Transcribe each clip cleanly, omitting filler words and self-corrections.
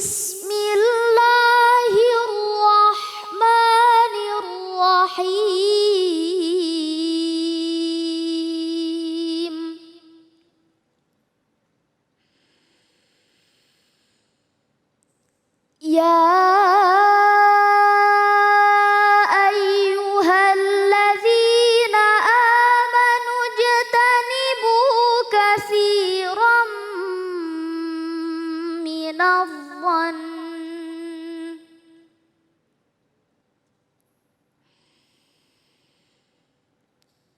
Bismillahirrahmanirrahim. Ya ayyuhalladzina amanu jtanibu katsiran minadh-dhann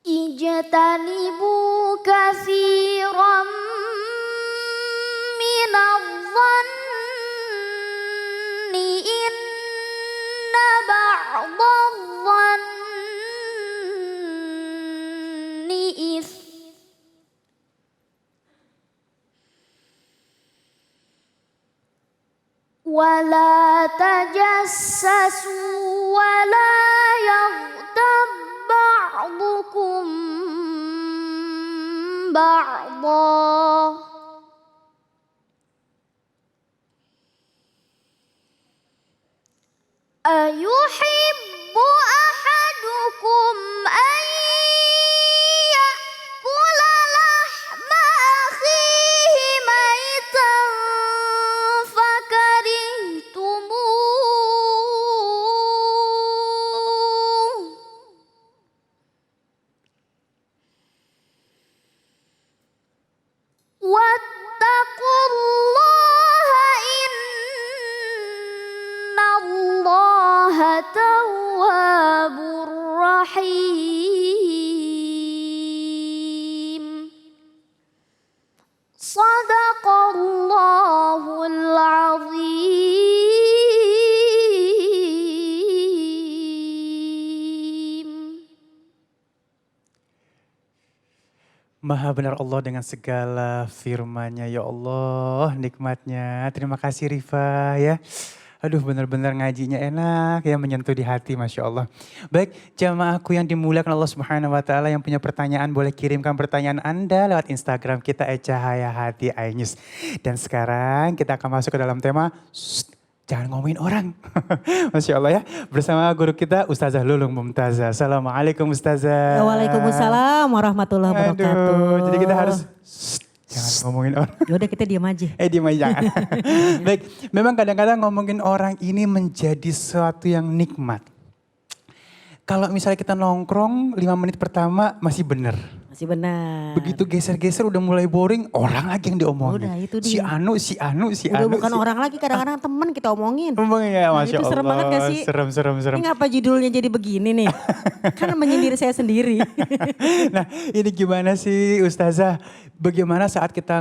ijtanibu katsiran minadh-dhanni inna ba'dadh-dhanni wala tajassasu wala yaghtab ba'dukum ba'dha ayuhibbu ahadukum an ya'kula lahma akhihi maitan fakarihtumuh wattaqullaha innallaha tawwabur rahim. Sadaqallahul azim. Maha benar Allah dengan segala firman-Nya, ya Allah, nikmatnya. Terima kasih Rifa ya. Aduh benar-benar ngajinya enak ya, menyentuh di hati, Masya Allah. Baik, jamaahku yang dimuliakan Allah Subhanahu wa Ta'ala, yang punya pertanyaan boleh kirimkan pertanyaan Anda lewat Instagram kita @cahayahati_inews. Dan sekarang kita akan masuk ke dalam tema jangan ngomongin orang. Masya Allah ya. Bersama guru kita Ustazah Lulung Mumtazah. Assalamualaikum Ustazah. Waalaikumsalam warahmatullahi wabarakatuh. Aduh, jadi kita harus jangan ngomongin orang. Yaudah kita diam aja. Diam aja jangan. Baik, memang kadang-kadang ngomongin orang ini menjadi sesuatu yang nikmat. Kalau misalnya kita nongkrong 5 menit pertama masih benar. Masih benar. Begitu geser-geser udah mulai boring, orang lagi yang diomongin. Udah itu Si dia. Anu. Udah bukan orang lagi, kadang-kadang temen kita omongin. Ngomongin ya, Masya itu Allah. serem banget gak sih? Serem. Ini ngapa judulnya jadi begini nih? Kan menyindir saya sendiri. Nah ini gimana sih Ustazah? Bagaimana saat kita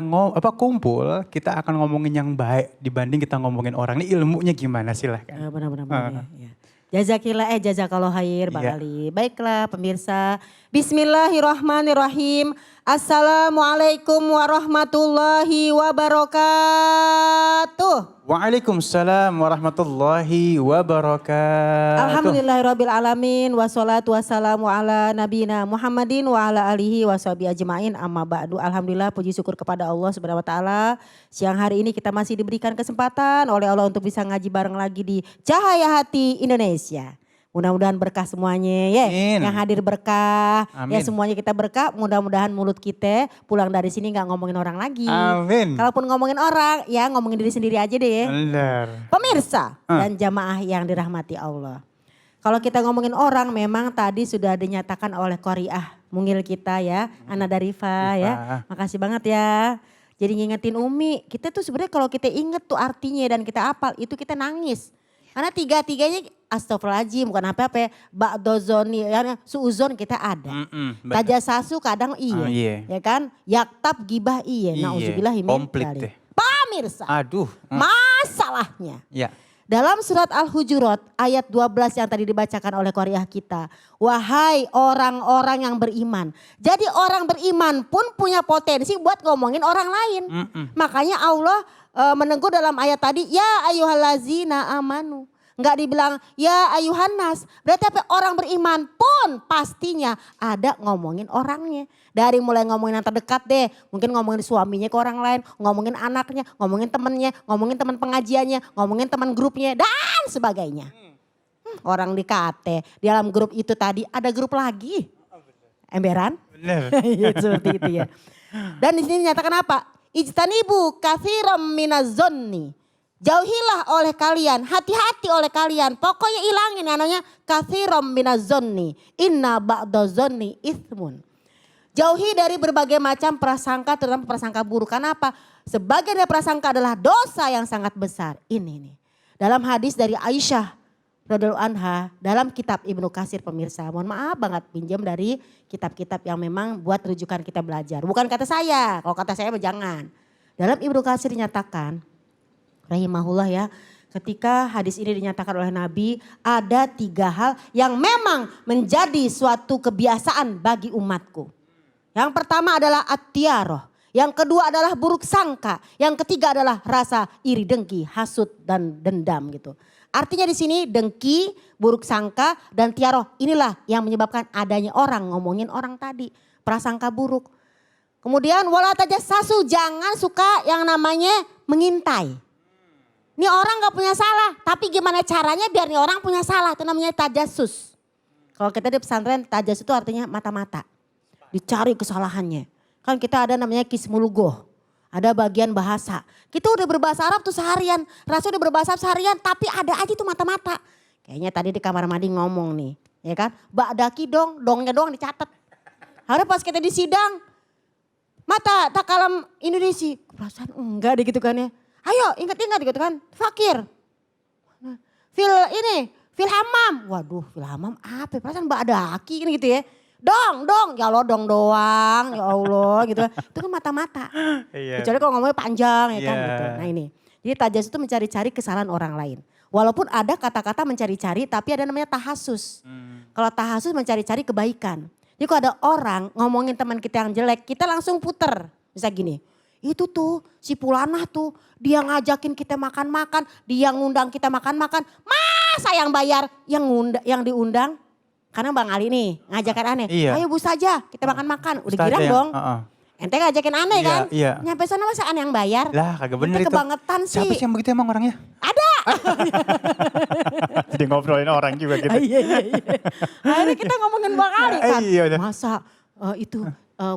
kumpul, kita akan ngomongin yang baik dibanding kita ngomongin orang. Ini ilmunya gimana silahkan. Benar-benar ya. Jazakallah khair Bang Ali. Baiklah pemirsa. Bismillahirrahmanirrahim. Assalamualaikum warahmatullahi wabarakatuh. Waalaikumsalam warahmatullahi wabarakatuh. Alhamdulillahirrabbilalamin. Wassalatu wassalamu ala nabiyina Muhammadin wa ala alihi wa sahbihi ajma'in amma ba'du. Alhamdulillah puji syukur kepada Allah subhanahu wa ta'ala. Siang hari ini kita masih diberikan kesempatan oleh Allah untuk bisa ngaji bareng lagi di Cahaya Hati Indonesia. Mudah-mudahan berkah semuanya ya. Amin. Yang hadir berkah. Amin. Ya semuanya kita berkah. Mudah-mudahan mulut kita pulang dari sini gak ngomongin orang lagi. Amin. Kalaupun ngomongin orang ya ngomongin diri sendiri aja deh ya. Benar. Pemirsa dan jamaah yang dirahmati Allah. Kalau kita ngomongin orang memang tadi sudah dinyatakan oleh Qoriah mungil kita ya. Ana Darifa ya. Makasih banget ya. Jadi ngingetin Umi. Kita tuh sebenarnya kalau kita inget tuh artinya dan kita apal itu kita nangis. Karena tiga-tiganya astagfirullahaladzim bukan apa-apa ya. Ba'dozoni, ya, suuzon kita ada. Tajasasu kadang iya. Ya kan? Yaktab gibah iya. Na'udzubillah komplit deh. Pemirsa. Aduh. Masalahnya. Ya. Dalam surat Al-Hujurat ayat 12 yang tadi dibacakan oleh Qoriah kita. Wahai orang-orang yang beriman. Jadi orang beriman pun punya potensi buat ngomongin orang lain. Makanya Allah menegur dalam ayat tadi. Ya ayyuhallazina amanu. Nggak dibilang ya ayuhan nas. Berarti apa? Orang beriman pun pastinya ada ngomongin orangnya. Dari mulai ngomongin yang terdekat deh. Mungkin ngomongin suaminya ke orang lain. Ngomongin anaknya, ngomongin temennya, ngomongin teman pengajiannya, ngomongin teman grupnya dan sebagainya. Orang di KT, di dalam grup itu tadi ada grup lagi. Emberan? Bener. Ya, seperti itu ya. Dan di sini dinyatakan apa? Ijtanibu katsiran minaz-zonni. Jauhilah oleh kalian, hati-hati oleh kalian. Pokoknya ilangin yang namanya katsiran minaz-zonni. Inna ba'daz-zonni itsmun. Jauhi dari berbagai macam prasangka, terutama prasangka buruk. Karena apa? Sebagian dari prasangka adalah dosa yang sangat besar. Ini nih. Dalam hadis dari Aisyah radhiyallahu anha dalam kitab Ibnu Katsir pemirsa. Mohon maaf banget pinjam dari kitab-kitab yang memang buat rujukan kita belajar. Bukan kata saya, kalau kata saya jangan. Dalam Ibnu Katsir dinyatakan, rahimahullah ya, ketika hadis ini dinyatakan oleh Nabi, ada 3 hal yang memang menjadi suatu kebiasaan bagi umatku. Yang pertama adalah at-tiaroh, yang kedua adalah buruk sangka, yang ketiga adalah rasa iri dengki, hasud dan dendam gitu. Artinya di sini dengki, buruk sangka dan tiaroh inilah yang menyebabkan adanya orang ngomongin orang tadi, prasangka buruk. Kemudian wala tajassasu, jangan suka yang namanya mengintai. Ini orang gak punya salah, tapi gimana caranya biar nih orang punya salah, itu namanya tajassus. Kalau kita di pesantren, tajassus itu artinya mata-mata. Dicari kesalahannya. Kan kita ada namanya kismulugoh, ada bagian bahasa. Kita udah berbahasa Arab tuh seharian, Rasul udah berbahasa Arab seharian, tapi ada aja tuh mata-mata. Kayaknya tadi di kamar mandi ngomong nih, ya kan. Ba'daki dong, dongnya doang dicatat. Hari pas kita di sidang, mata tak kalam Indonesia, perasaan enggak deh gitu kan ya. Ayo ingat-ingat gitu kan, fakir. Fil hamam. Waduh fil hamam apa, perasaan ba'daki ini gitu ya. Dong, ya Allah dong doang, ya Allah gitu. Itu kan mata-mata. Iya. Kecuali kalau ngomongnya panjang ya kan Iya. gitu. Nah ini, jadi tajassus itu mencari-cari kesalahan orang lain. Walaupun ada kata-kata mencari-cari tapi ada namanya tahasus. Kalau tahasus mencari-cari kebaikan. Jadi kalau ada orang ngomongin teman kita yang jelek, kita langsung puter. Bisa gini, itu tuh si Pulanah tuh dia ngajakin kita makan-makan, dia ngundang kita makan-makan. Masa yang bayar, yang diundang? Karena Bang Ali nih ngajakin aneh, Iya. ayo Bu saja kita makan-makan. Udah Ustazah girang yang- dong. Ente ngajakin aneh Iya, kan? iya. Nyampe sana masa aneh yang bayar? Lah kagak bener Ente itu. kebangetan sih. Siapa sih yang begitu emang orangnya? Ada. Jadi ngobrolin orang juga gitu. Iya. Akhirnya kita ngomongin Bang Ali kan. Iya, udah. Masa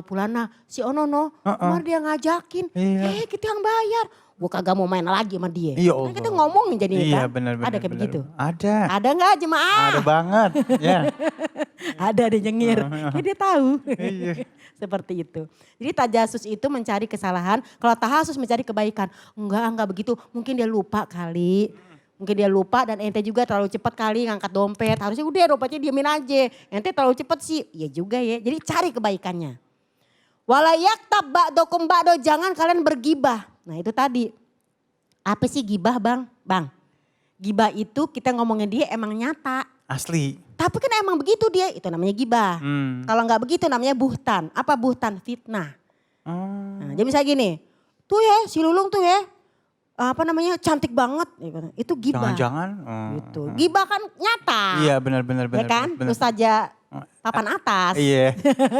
Pulana si Onono, kemarin dia ngajakin. Iya. Kita yang bayar. Gue kagak mau main lagi sama dia. Iya Kan Allah. kita ngomongin jadinya Iya kan. benar. Ada kayak begitu. Ada. Ada nggak jemaah? Ada banget. Ya. Ada dia nyengir. Ya, dia tahu. Iya. Seperti itu. Jadi tajasus itu mencari kesalahan. Kalau tahasus mencari kebaikan. Enggak begitu. Mungkin dia lupa kali. Mungkin dia lupa dan ente juga terlalu cepat kali ngangkat dompet. Harusnya udah dompetnya diemin aja. Ente terlalu cepat sih. Ya juga ya. Jadi cari kebaikannya. Walayaktab ba'dokum ba'do, jangan kalian bergibah. Nah itu tadi. Apa sih gibah Bang? Bang. Gibah itu kita ngomongin dia emang nyata. Asli. Tapi kan emang begitu dia. Itu namanya gibah. Kalau nggak begitu namanya buhtan. Apa buhtan? Fitnah. Nah, jadi misalnya gini. Tuh ya si Lulung tuh ya. Apa namanya cantik banget. Itu gibah. Jangan-jangan. Gitu. Gibah kan nyata. Iya benar. Ya kan? Terus saja papan atas. Iya.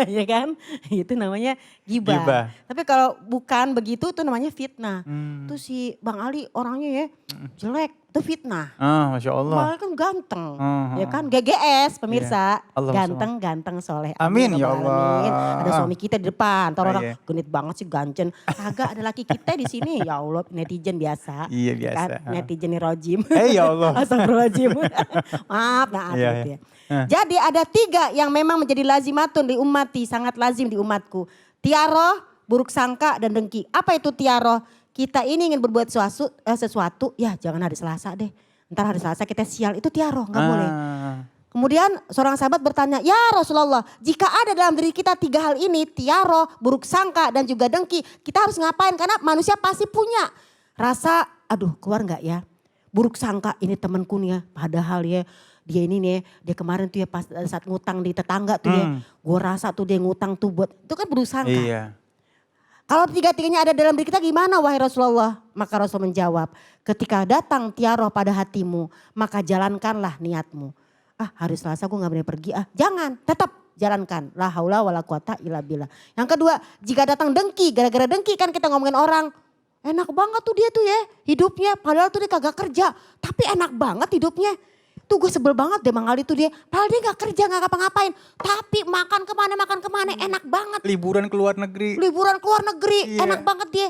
Ya kan? Itu namanya gibah. Gibah. Tapi kalau bukan begitu itu namanya fitnah. Tuh si Bang Ali orangnya ya jelek. Itu fitnah. Masya Allah. Bang Ali kan ganteng. Ya kan? GGS pemirsa. Iya. Allah, Ganteng soleh. Amin, ya Rabbal Allah. alamin. Ada suami kita di depan. Ntar Oh, orang iya. genit banget sih gancen. Kagak ada laki kita di sini. Ya Allah netizen biasa. Iya, biasa. Kan? Netizen nih rojim. Ya Allah. Astagfirullahaladzim. Maaf Iya, gitu iya. ya. Jadi ada 3 yang memang menjadi lazimatun di ummati, sangat lazim di umatku. Tiaroh, buruk sangka dan dengki. Apa itu tiaroh? Kita ini ingin berbuat sesuatu, ya jangan hari Selasa deh. Ntar hari Selasa kita sial, itu tiaroh, gak boleh. Kemudian seorang sahabat bertanya, ya Rasulullah jika ada dalam diri kita 3 hal ini, tiaroh, buruk sangka dan juga dengki, kita harus ngapain? Karena manusia pasti punya rasa, aduh keluar gak ya? Buruk sangka ini temanku nih ya, padahal ya dia ini nih, dia kemarin tuh ya pas saat ngutang di tetangga tuh ya, gue rasa tuh dia ngutang tuh buat, itu kan buruk sangka. Iya. Kalau tiga-tiganya ada dalam diri kita gimana wahai Rasulullah? Maka Rasul menjawab, ketika datang tiaroh pada hatimu, maka jalankanlah niatmu. Hari Selasa gue gak boleh pergi. Jangan, tetap jalankan. La haula wala quwata illa billah. Yang kedua, jika datang dengki, gara-gara dengki kan kita ngomongin orang. Enak banget tuh dia tuh ya hidupnya, padahal tuh dia kagak kerja. Tapi enak banget hidupnya. Tuh gue sebel banget deh Mang Ali tuh dia. Padahal dia gak kerja, gak ngapa-ngapain. Tapi makan kemana enak banget. Liburan ke luar negeri. Iya. Enak banget dia.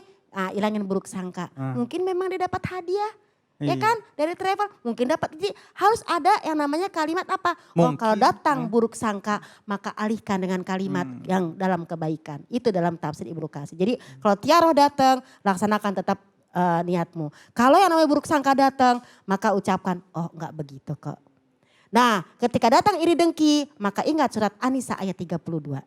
Ilangin buruk sangka. Mungkin memang dia dapat hadiah. Ya Iya. kan dari travel mungkin dapat. Jadi harus ada yang namanya kalimat apa. Mungkin. Kalau datang buruk sangka maka alihkan dengan kalimat yang dalam kebaikan. Itu dalam tafsir Ibnu Katsir. Jadi kalau tiaroh datang laksanakan tetap niatmu. Kalau yang namanya buruk sangka datang maka ucapkan enggak begitu kok. Nah ketika datang iri dengki maka ingat surat An-Nisa ayat 32.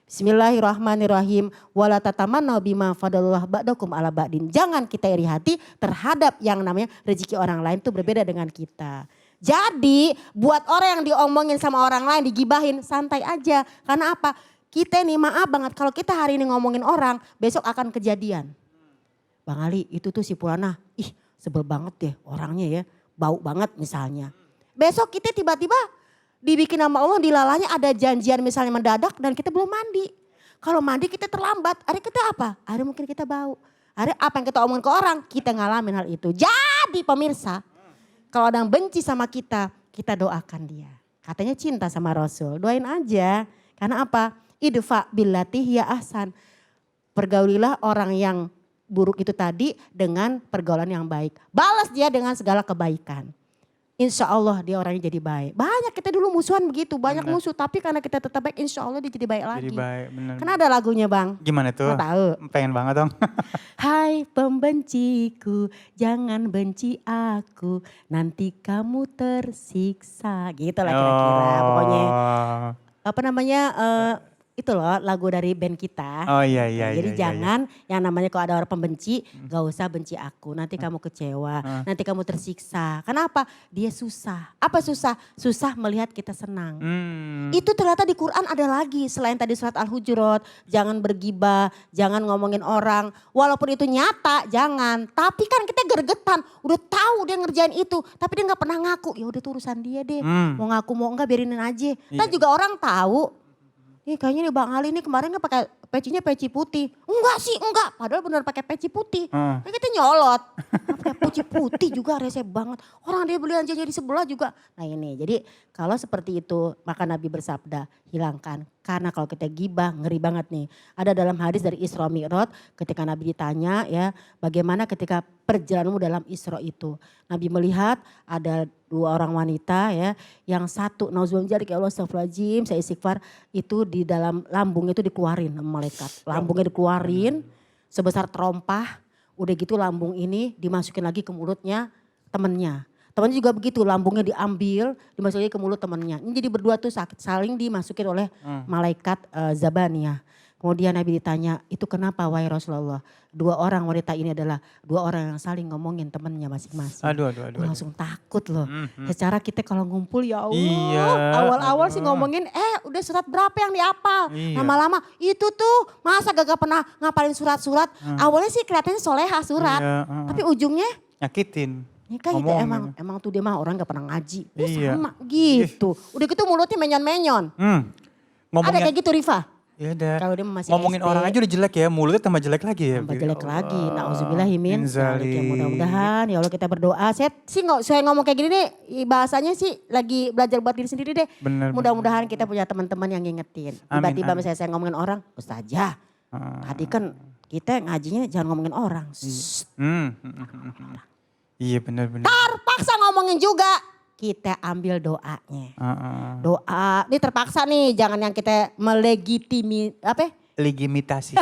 Bismillahirrahmanirrahim. Wala tatamannaw bima fadalullah ba'dakum ala ba'din. Jangan kita iri hati terhadap yang namanya rezeki orang lain itu berbeda dengan kita. Jadi buat orang yang diomongin sama orang lain digibahin santai aja. Karena apa? Kita nih maaf banget kalau kita hari ini ngomongin orang besok akan kejadian. Bang Ali itu tuh si Purana sebel banget deh orangnya ya. Bau banget misalnya. Besok kita tiba-tiba dibikin sama Allah dilalanya ada janjian misalnya mendadak dan kita belum mandi. Kalau mandi kita terlambat, ada kita apa? Ada mungkin kita bau. Ada apa yang kita omongin ke orang, kita ngalamin hal itu. Jadi pemirsa, kalau ada yang benci sama kita doakan dia. Katanya cinta sama Rasul, doain aja. Karena apa? Idfa billati hiya ahsan. Pergaulilah orang yang buruk itu tadi dengan pergaulan yang baik. Balas dia dengan segala kebaikan. Insya Allah dia orangnya jadi baik. Banyak kita dulu musuhan begitu, banyak musuh. Tapi karena kita tetap baik insya Allah dia jadi baik lagi. Jadi baik, benar. Kan ada lagunya Bang. Gimana tuh? Mau tahu? Pengen banget dong. Hai pembenciku, jangan benci aku, nanti kamu tersiksa. Gitu lah kira-kira. Pokoknya apa namanya itu loh lagu dari band kita. Oh iya. Jadi iya. jangan yang namanya kalau ada orang pembenci gak usah benci aku. Nanti kamu kecewa, nanti kamu tersiksa. Kenapa? Dia susah. Apa susah? Susah melihat kita senang. Itu ternyata di Quran ada lagi selain tadi surat Al-Hujurat. Jangan bergibah, jangan ngomongin orang. Walaupun itu nyata jangan. Tapi kan kita gergetan. Udah tahu dia ngerjain itu. Tapi dia gak pernah ngaku. Ya udah itu urusan dia deh. Mau ngaku mau enggak biarinin aja. Dan juga orang tahu. Kayaknya nih Bang Ali ini kemarin kan pakai pecinya peci putih. Enggak. Padahal benar pakai peci putih. Kita nyolot. Pakai peci putih juga rese banget. Orang dia belanjanya di sebelah juga. Nah ini jadi kalau seperti itu maka Nabi bersabda hilangkan. Karena kalau kita gibah ngeri banget nih. Ada dalam hadis dari Isra Mi'raj ketika Nabi ditanya ya bagaimana ketika perjalananmu dalam Isra itu. Nabi melihat ada dua orang wanita ya. Yang satu nauzubillah ya Allah astagfirullahaladzim saya istighfar itu di dalam lambungnya itu dikeluarin sama malaikat. Lambungnya dikeluarin sebesar terompah. Udah gitu lambung ini dimasukin lagi ke mulutnya temennya. Temannya juga begitu, lambungnya diambil, dimasukin ke mulut temannya. Ini jadi berdua tuh saling dimasukin oleh malaikat Zabaniyah. Kemudian Nabi ditanya, itu kenapa wahai Rasulullah? Dua orang wanita ini adalah dua orang yang saling ngomongin temannya masing-masing. Aduh. Langsung takut loh. Secara kita kalau ngumpul ya Allah. Iya, Awal-awal sih ngomongin, udah surat berapa yang dihafal? Iya. Lama-lama itu tuh masa gak pernah ngapalin surat-surat. Awalnya sih kelihatannya solehah surat. Iya, Tapi ujungnya nyakitin. ini kan itu Ngomong. emang tuh dia mah orang gak pernah ngaji. Iya. Sama gitu. Udah gitu mulutnya menyon-menyon. Ada kayak gitu Rifa? Ya udah. Kalau dia masih Ngomongin SD, orang aja udah jelek ya, mulutnya tambah jelek lagi ya. tambah jelek Ya lagi. Allah. Nauzubillahimin. Minzalik. Ya mudah-mudahan ya Allah kita berdoa. Saya ngomong kayak gini nih bahasanya sih lagi belajar buat diri sendiri deh. Bener. Mudah-mudahan kita punya teman-teman yang ngingetin. Tiba-tiba Amin. misalnya saya ngomongin orang, ustazah. Tadi kan kita ngajinya jangan ngomongin orang. Iya benar-benar. Terpaksa ngomongin juga. Kita ambil doanya. Doa, ini terpaksa nih jangan yang kita Legitimasi.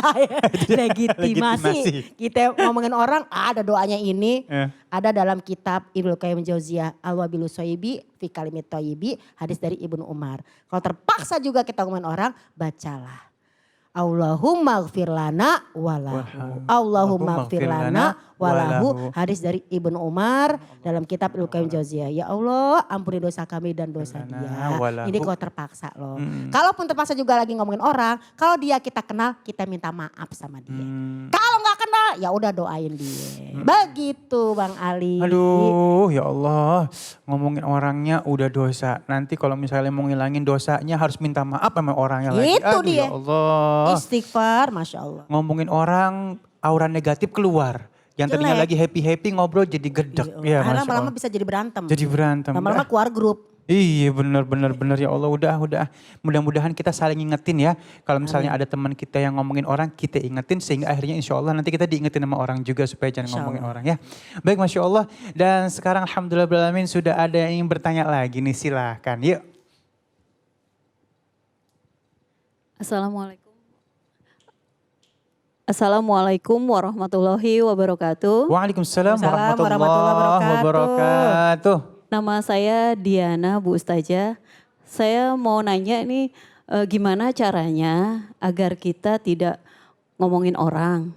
legitimasi. Kita ngomongin orang ada doanya ini. Ada dalam kitab Ibnu Qayyim Jauziyah Al-Wabilu Soyibi fi Kalimit Thayyibi hadis dari Ibnu Umar. Kalau terpaksa juga kita ngomongin orang bacalah. Allahumma gfir lana walahu. Allahumma gfir lana walahu. Hadis dari Ibnu Umar dalam kitab Ibnu Qayyim Jauziyah. Ya Allah ampuni dosa kami dan dosa dia. Ini kalau terpaksa loh. Kalaupun terpaksa juga lagi ngomongin orang. Kalau dia kita kenal kita minta maaf sama dia. Kalau nggak kenal ya udah doain dia. Begitu Bang Ali. Aduh ya Allah, ngomongin orangnya udah dosa. Nanti kalau misalnya mau ngilangin dosanya harus minta maaf sama orangnya lagi. Itu Aduh dia. ya Allah. Istighfar, Masya Allah. Ngomongin orang aura negatif keluar. Yang tadinya Jelek. lagi happy-happy ngobrol jadi gedek. Ya, Karena Masya lama-lama Allah. bisa jadi berantem. Jadi berantem. Lama-lama keluar grup. Iya benar ya Allah udah. Mudah-mudahan kita saling ingetin ya. Kalau misalnya ada teman kita yang ngomongin orang kita ingetin sehingga akhirnya insya Allah nanti kita diingetin sama orang juga supaya jangan Insya ngomongin Allah. orang ya. Baik Masya Allah dan sekarang alhamdulillahirrahmanirrahim sudah ada yang ingin bertanya lagi nih silahkan yuk. Assalamualaikum warahmatullahi wabarakatuh. Waalaikumsalam Waalaikumsalam warahmatullahi warahmatullahi wabarakatuh. Nama saya Diana Bu Ustazah. Saya mau nanya nih gimana caranya agar kita tidak ngomongin orang.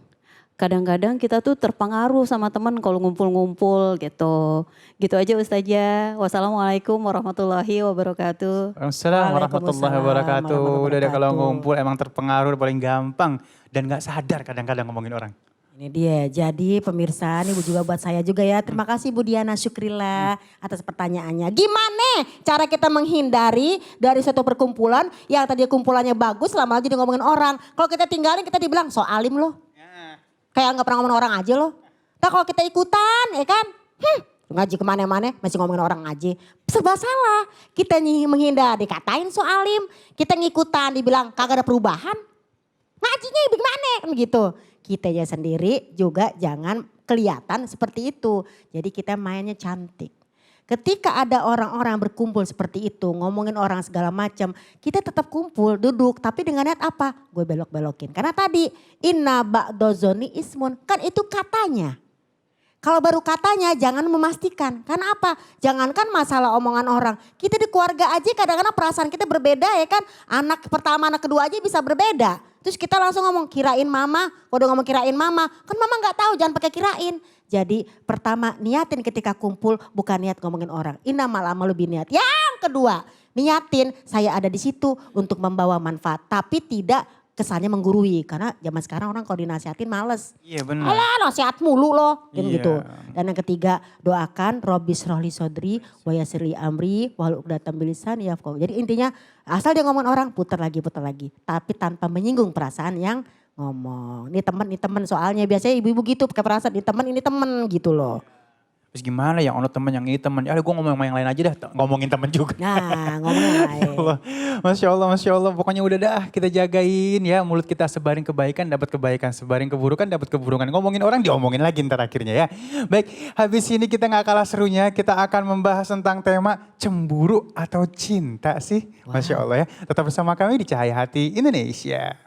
Kadang-kadang kita tuh terpengaruh sama teman kalau ngumpul-ngumpul gitu. Gitu aja Ustazah. Wassalamualaikum warahmatullahi wabarakatuh. Waalaikumsalam warahmatullahi wabarakatuh. warahmatullahi Udah deh kalau wabarakatuh. ngumpul emang terpengaruh paling gampang dan gak sadar kadang-kadang ngomongin orang. Ini dia, jadi pemirsa ini juga buat saya juga ya. Terima kasih Bu Diana Syukrillah atas pertanyaannya. Gimana cara kita menghindari dari suatu perkumpulan yang tadi kumpulannya bagus lama lagi dia ngomongin orang. Kalau kita tinggalin kita dibilang so alim loh. Kayak gak pernah ngomongin orang aja loh. Nah kalau kita ikutan ya kan. Ngaji kemana-mana masih ngomongin orang ngaji. Serba salah. Kita menghindar dikatain so alim. Kita ngikutan dibilang kagak ada perubahan. Ngajinya bagaimana kan gitu. Kitanya sendiri juga jangan kelihatan seperti itu. Jadi kita mainnya cantik. Ketika ada orang-orang berkumpul seperti itu, ngomongin orang segala macam, kita tetap kumpul, duduk, tapi dengan niat apa? Gue belok-belokin. Karena tadi inna ba'dozoni ismun, kan itu katanya. Kalau baru katanya jangan memastikan. Karena apa? Jangankan masalah omongan orang. Kita di keluarga aja kadang-kadang perasaan kita berbeda ya kan. Anak pertama, anak kedua aja bisa berbeda. Terus kita langsung ngomong kirain mama. Kalau udah ngomong kirain mama. Kan mama gak tahu jangan pakai kirain. Jadi pertama niatin ketika kumpul bukan niat ngomongin orang. Innamal amalu lebih niat. Yang kedua niatin saya ada di situ untuk membawa manfaat. Tapi tidak kesannya menggurui. Karena zaman sekarang orang kalau dinasihatin males. Iya benar. Alah nasihat mulu loh. Dan Iya. gitu. Dan yang ketiga doakan Robbis rohli sodri wa yassirli amri wal uqdatam bilisan yafqahu. Jadi intinya asal dia ngomong orang putar lagi. Tapi tanpa menyinggung perasaan yang ngomong. Ini temen soalnya biasanya ibu-ibu gitu pakai perasaan ini temen gitu loh. Terus gimana yang ono temen yang ini temen. Ya gue ngomong sama yang lain aja dah. Ngomongin temen juga. Nah ngomongin lain. Allah. Masya Allah. Pokoknya udah dah kita jagain ya. Mulut kita sebarin kebaikan dapat kebaikan. Sebarin keburukan dapat keburukan. Ngomongin orang diomongin lagi ntar akhirnya ya. Baik habis ini kita gak kalah serunya. Kita akan membahas tentang tema cemburu atau cinta sih. Masya Allah ya. Tetap bersama kami di Cahaya Hati Indonesia.